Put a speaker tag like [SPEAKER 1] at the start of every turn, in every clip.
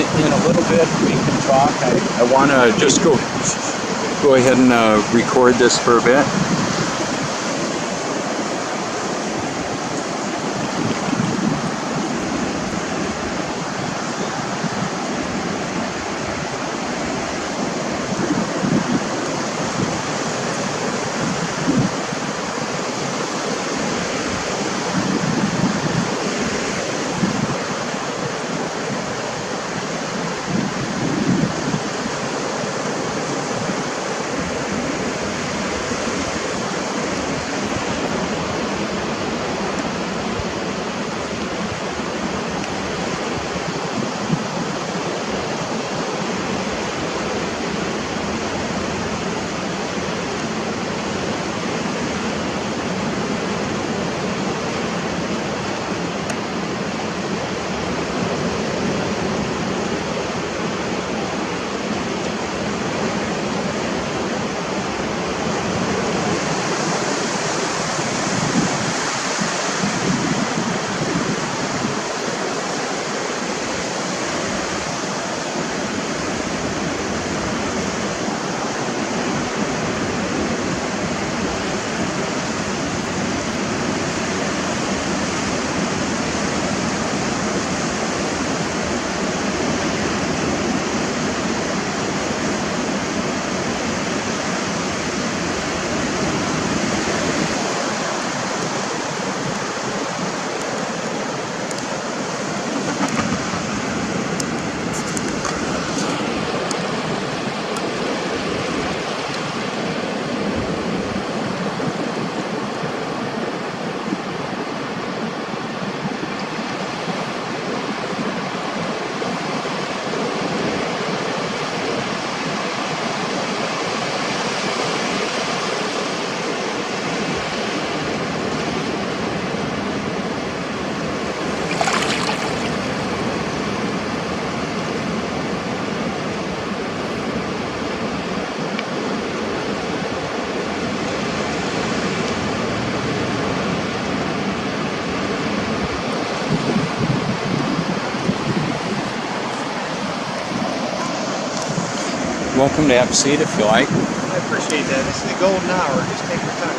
[SPEAKER 1] in a little bit we can talk.
[SPEAKER 2] I want to just go ahead and record this for a bit. Welcome to have a seat if you like.
[SPEAKER 3] I appreciate that. This is the golden hour. Just take your time.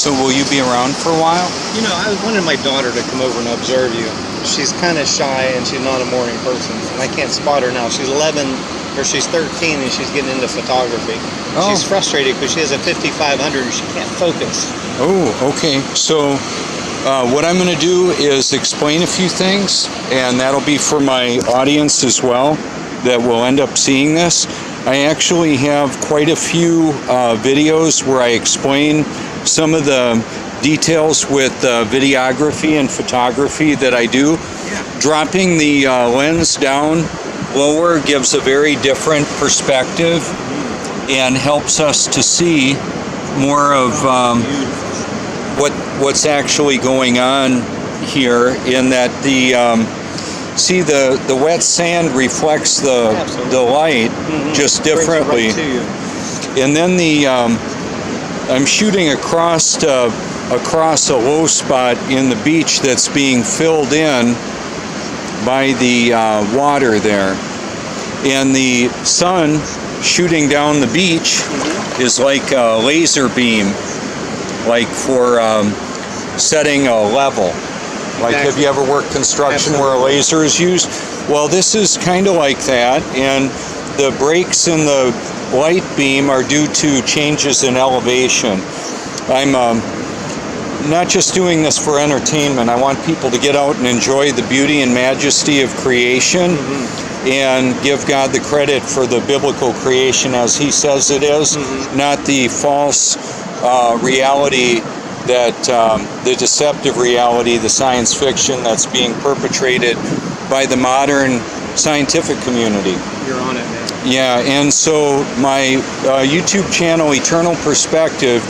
[SPEAKER 2] So will you be around for a while?
[SPEAKER 3] You know, I wanted my daughter to come over and observe you. She's kind of shy and she's not a morning person, and I can't spot her now. She's 11 or she's 13 and she's getting into photography.
[SPEAKER 2] Oh.
[SPEAKER 3] She's frustrated because she has a 5500 and she can't focus.
[SPEAKER 2] Oh, okay. So what I'm going to do is explain a few things, and that'll be for my audience as well that will end up seeing this. I actually have quite a few videos where I explain some of the details with videography and photography that I do.
[SPEAKER 3] Yeah.
[SPEAKER 2] Dropping the lens down lower gives a very different perspective and helps us to see more of what's actually going on here, in that see the wet sand reflects the light just differently.
[SPEAKER 3] Brings it right to you.
[SPEAKER 2] And then I'm shooting across a low spot in the beach that's being filled in by the water there, and the sun shooting down the beach is like a laser beam, like for setting a level. Like, have you ever worked construction where a laser is used? Well, this is kind of like that, and the breaks in the light beam are due to changes in elevation. I'm not just doing this for entertainment. I want people to get out and enjoy the beauty and majesty of creation and give God the credit for the biblical creation as He says it is, not the false reality that the deceptive reality, the science fiction that's being perpetrated by the modern scientific community.
[SPEAKER 3] You're on it, man.
[SPEAKER 2] Yeah, and so my YouTube channel, Eternal Perspective,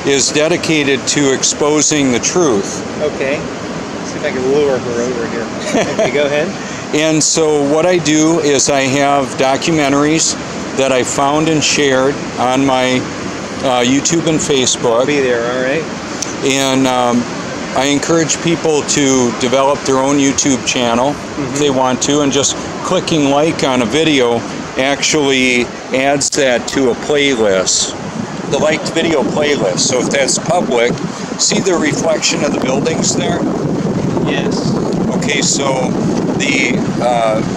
[SPEAKER 2] is dedicated to exposing the truth.
[SPEAKER 3] Okay. Let's see if I can lure her over here. Okay, go ahead.
[SPEAKER 2] And so what I do is I have documentaries that I found and shared on my YouTube and Facebook.
[SPEAKER 3] Be there, all right?
[SPEAKER 2] And I encourage people to develop their own YouTube channel if they want to, and just clicking like on a video actually adds that to a playlist, the liked video playlist. So if that's public, see the reflection of the buildings there?
[SPEAKER 3] Yes.
[SPEAKER 2] Okay, so the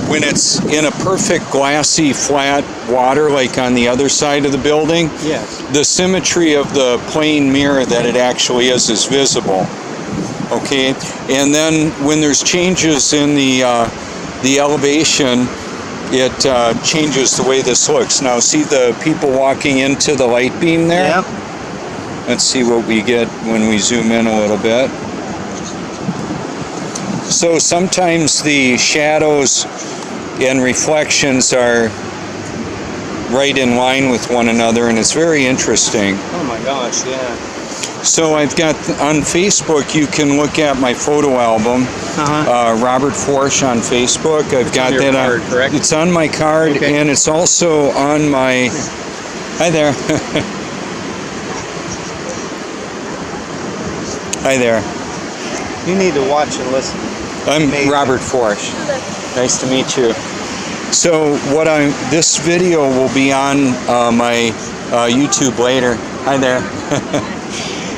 [SPEAKER 2] when it's in a perfect glassy flat water like on the other side of the building,
[SPEAKER 3] Yes.
[SPEAKER 2] the symmetry of the plane mirror that it actually is visible. Okay, and then when there's changes in the elevation, it changes the way this looks. Now see the people walking into the light beam there?
[SPEAKER 3] Yep.
[SPEAKER 2] Let's see what we get when we zoom in a little bit. So sometimes the shadows and reflections are right in line with one another, and it's very interesting.
[SPEAKER 3] Oh my gosh, yeah.
[SPEAKER 2] So I've got on Facebook, you can look at my photo album, Robert Forsch on Facebook. I've got
[SPEAKER 3] your
[SPEAKER 2] that
[SPEAKER 3] card, correct?
[SPEAKER 2] It's on my card,
[SPEAKER 3] Okay.
[SPEAKER 2] and it's also on my. Hi there. Hi there.
[SPEAKER 3] You need to watch and listen.
[SPEAKER 2] I'm
[SPEAKER 3] Amazing.
[SPEAKER 2] Robert Forsch. Nice to meet you. So this video will be on my YouTube later. Hi there.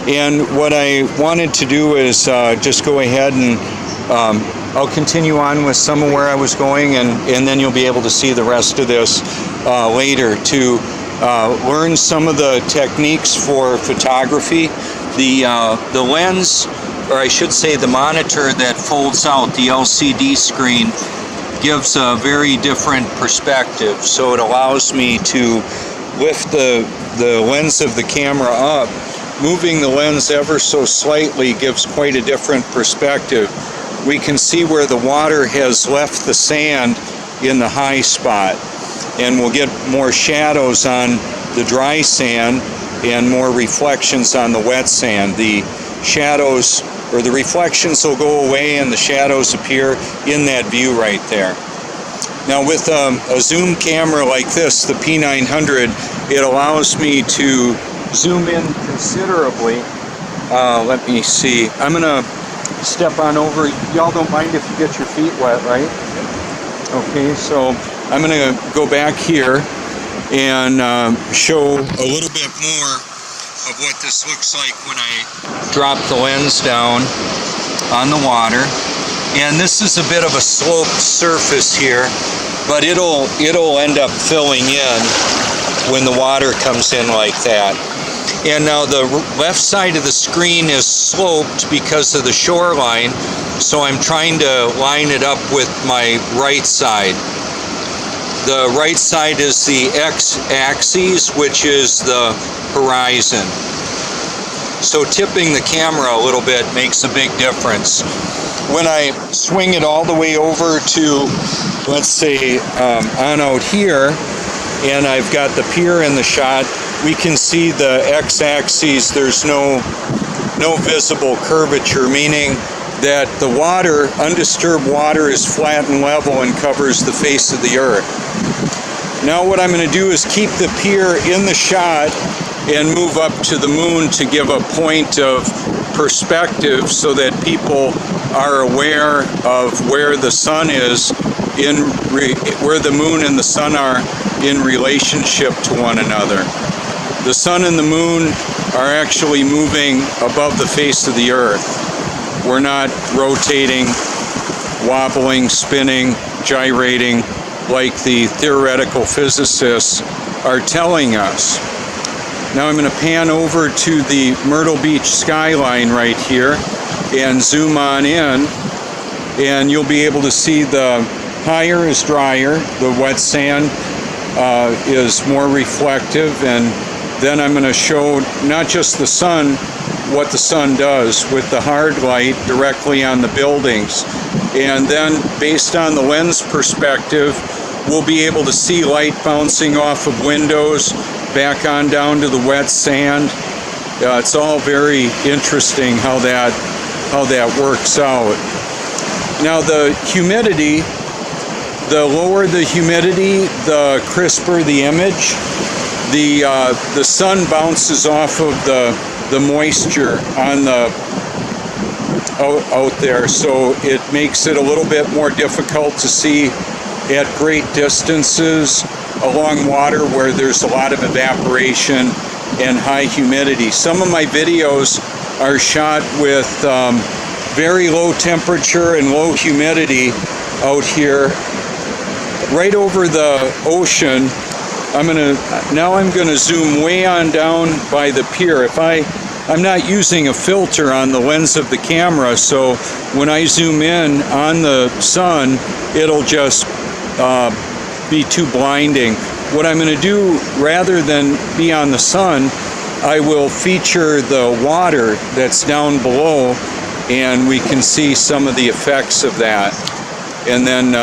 [SPEAKER 2] And what I wanted to do is just go ahead and I'll continue on with some of where I was going, and then you'll be able to see the rest of this later to learn some of the techniques for photography. The lens, or I should say the monitor that folds out, the LCD screen, gives a very different perspective. So it allows me to lift the lens of the camera up. Moving the lens ever so slightly gives quite a different perspective. We can see where the water has left the sand in the high spot, and we'll get more shadows on the dry sand and more reflections on the wet sand. The shadows or the reflections will go away and the shadows appear in that view right there. Now with a zoom camera like this, the P900, it allows me to zoom in considerably. Let me see. I'm gonna step on over. Y'all don't mind if you get your feet wet, right? Okay, so I'm gonna go back here and show a little bit more of what this looks like when I drop the lens down on the water. And this is a bit of a sloped surface here, but it'll end up filling in when the water comes in like that. And now the left side of the screen is sloped because of the shoreline, so I'm trying to line it up with my right side. The right side is the x-axis, which is the horizon. So tipping the camera a little bit makes a big difference. When I swing it all the way over to, let's say, on out here, and I've got the pier in the shot, we can see the x-axis, there's no visible curvature, meaning that the water, undisturbed water, is flat and level and covers the face of the earth. Now what I'm going to do is keep the pier in the shot and move up to the moon to give a point of perspective so that people are aware of where the sun is, where the moon and the sun are in relationship to one another. The sun and the moon are actually moving above the face of the earth. We're not rotating, wobbling, spinning, gyrating like the theoretical physicists are telling us. Now I'm going to pan over to the Myrtle Beach skyline right here and zoom on in, and you'll be able to see the higher is drier, the wet sand is more reflective, and then I'm going to show not just the sun, what the sun does with the hard light directly on the buildings. And then based on the lens perspective, we'll be able to see light bouncing off of windows, back on down to the wet sand. It's all very interesting how that works out. Now the humidity, the lower the humidity, the crisper the image. The sun bounces off of the moisture on the out there, so it makes it a little bit more difficult to see at great distances along water where there's a lot of evaporation and high humidity. Some of my videos are shot with very low temperature and low humidity out here right over the ocean. I'm gonna zoom way on down by the pier. I'm not using a filter on the lens of the camera, so when I zoom in on the sun, it'll just be too blinding. What I'm going to do, rather than be on the sun, I will feature the water that's down below, and we can see some of the effects of that. And then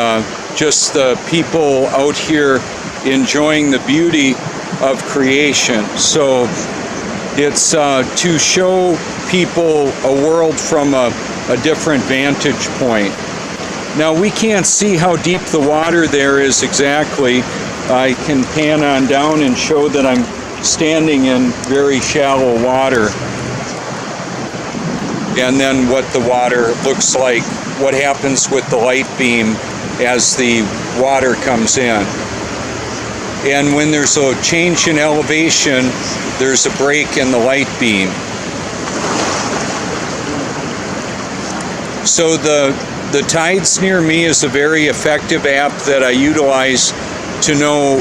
[SPEAKER 2] just the people out here enjoying the beauty of creation. So it's to show people a world from a different vantage point. Now we can't see how deep the water there is exactly. I can pan on down and show that I'm standing in very shallow water. And then what the water looks like, what happens with the light beam as the water comes in. And when there's a change in elevation, there's a break in the light beam. So the Tides Near Me is a very effective app that I utilize to know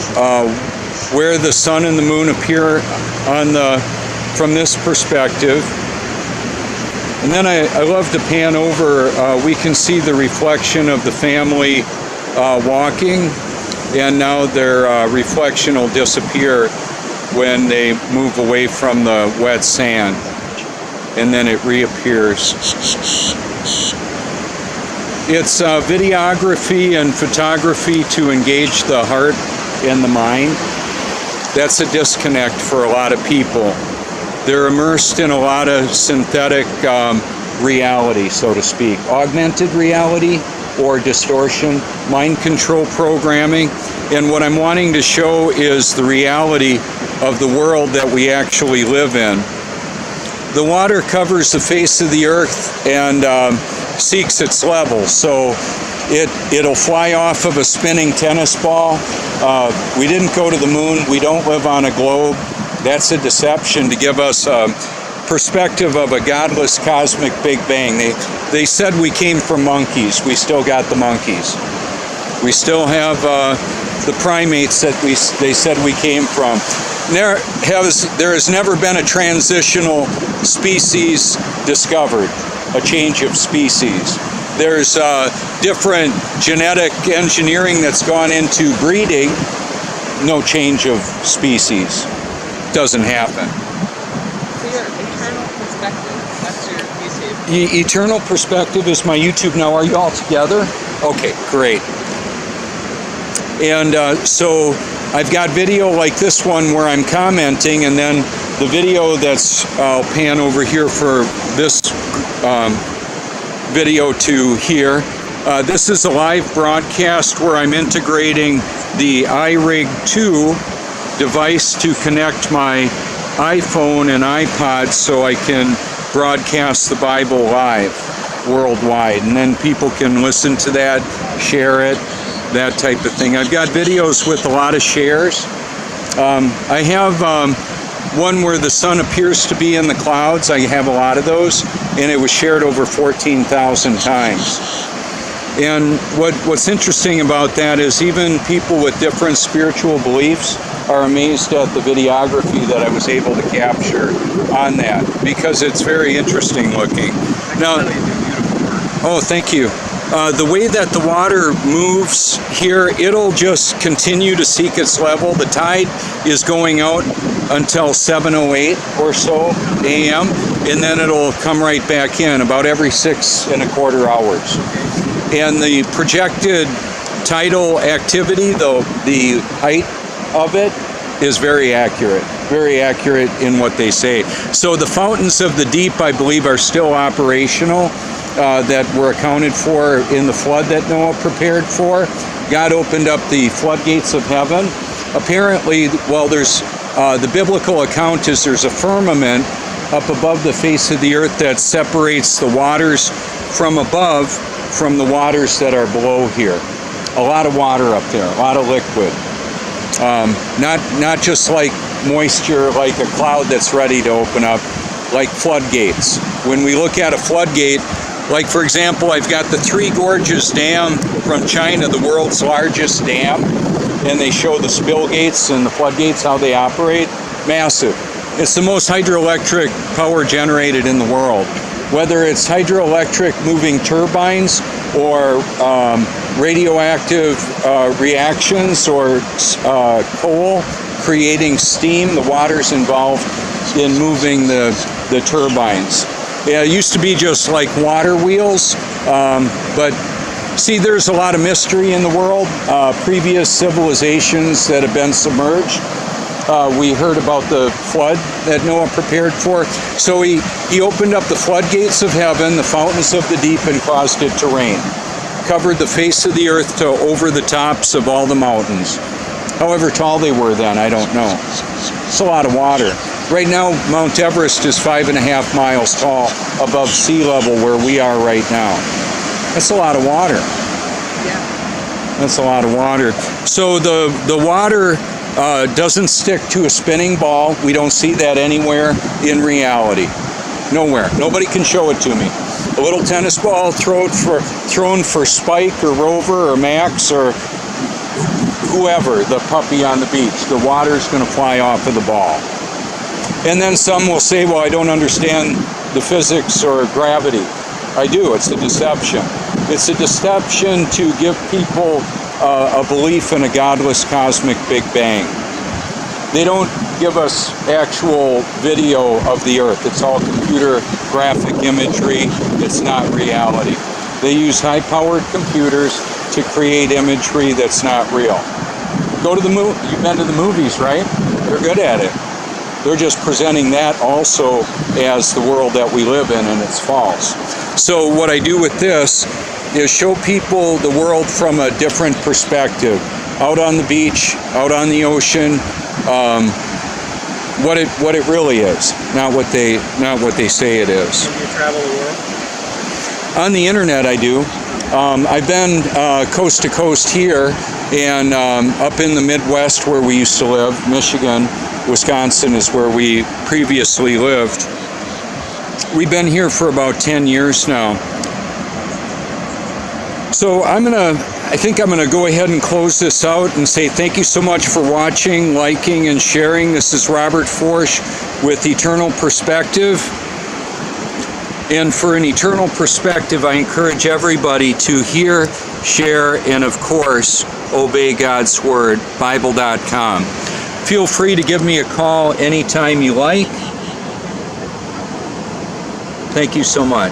[SPEAKER 2] where the sun and the moon appear from this perspective. And then I love to pan over. We can see the reflection of the family walking, and now their reflection will disappear when they move away from the wet sand, and then it reappears. It's videography and photography to engage the heart and the mind. That's a disconnect for a lot of people. They're immersed in a lot of synthetic reality, so to speak. Augmented reality or distortion, mind control programming. And what I'm wanting to show is the reality of the world that we actually live in. The water covers the face of the earth and seeks its level, so it'll fly off of a spinning tennis ball. We didn't go to the moon. We don't live on a globe. That's a deception to give us a perspective of a godless cosmic Big Bang. They said we came from monkeys. We still got the monkeys. We still have the primates that they said we came from. There has never been a transitional species discovered, a change of species. There's different genetic engineering that's gone into breeding. No change of species. Doesn't happen.
[SPEAKER 4] So your eternal perspective, that's your YouTube.
[SPEAKER 2] Eternal Perspective is my YouTube now. Are you all together? Okay, great. And so I've got video like this one where I'm commenting, and then the video that's, I'll pan over here for this video to here. This is a live broadcast where I'm integrating the iRig 2 device to connect my iPhone and iPod so I can broadcast the Bible live worldwide, and then people can listen to that, share it, that type of thing. I've got videos with a lot of shares. I have one where the sun appears to be in the clouds. I have a lot of those, and it was shared over 14,000 times. And what's interesting about that is even people with different spiritual beliefs are amazed at the videography that I was able to capture on that, because it's very interesting looking. Now, oh, thank you. The way that the water moves here, it'll just continue to seek its level. The tide is going out until 7:08 or so a.m., and then it'll come right back in about every 6¼ hours. And the projected tidal activity, the height of it, is very accurate in what they say. So the fountains of the deep, I believe, are still operational. That were accounted for in the flood that Noah prepared for. God opened up the floodgates of heaven. Apparently, well, there's the biblical account is there's a firmament up above the face of the earth that separates the waters from above from the waters that are below here. A lot of water up there, a lot of liquid. Not just like moisture, like a cloud that's ready to open up, like floodgates. When we look at a floodgate, like for example, I've got the Three Gorges Dam from China, the world's largest dam, and they show the spill gates and the floodgates, how they operate. Massive. It's the most hydroelectric power generated in the world. Whether it's hydroelectric moving turbines or radioactive reactions or coal creating steam, the water's involved in moving the turbines. Yeah, it used to be just like water wheels, but see, there's a lot of mystery in the world. Previous civilizations that have been submerged. We heard about the flood that Noah prepared for. So he opened up the floodgates of heaven, the fountains of the deep, and caused it to rain. Covered the face of the earth to over the tops of all the mountains. However tall they were then, I don't know. It's a lot of water. Right now, Mount Everest is 5.5 miles tall above sea level where we are right now. That's a lot of water.
[SPEAKER 4] Yeah.
[SPEAKER 2] That's a lot of water. So the water doesn't stick to a spinning ball. We don't see that anywhere in reality. Nowhere. Nobody can show it to me. A little tennis ball thrown for Spike or Rover or Max or whoever, the puppy on the beach. The water's going to fly off of the ball. And then some will say, well, I don't understand the physics or gravity. I do. It's a deception. It's a deception to give people a belief in a godless cosmic Big Bang. They don't give us actual video of the earth. It's all computer graphic imagery. It's not reality. They use high-powered computers to create imagery that's not real. Go to the movie. You've been to the movies, right? They're good at it. They're just presenting that also as the world that we live in, and it's false. So what I do with this is show people the world from a different perspective. Out on the beach, out on the ocean, what it really is, not what they say it is.
[SPEAKER 3] Do you travel the world?
[SPEAKER 2] On the internet, I do. I've been coast to coast here, and up in the Midwest where we used to live, Michigan. Wisconsin is where we previously lived. We've been here for about 10 years now. So I think I'm gonna go ahead and close this out and say thank you so much for watching, liking, and sharing. This is Robert Forsch with Eternal Perspective. And for an eternal perspective, I encourage everybody to hear, share, and of course, obey God's Word, Bible.com. Feel free to give me a call anytime you like. Thank you so much.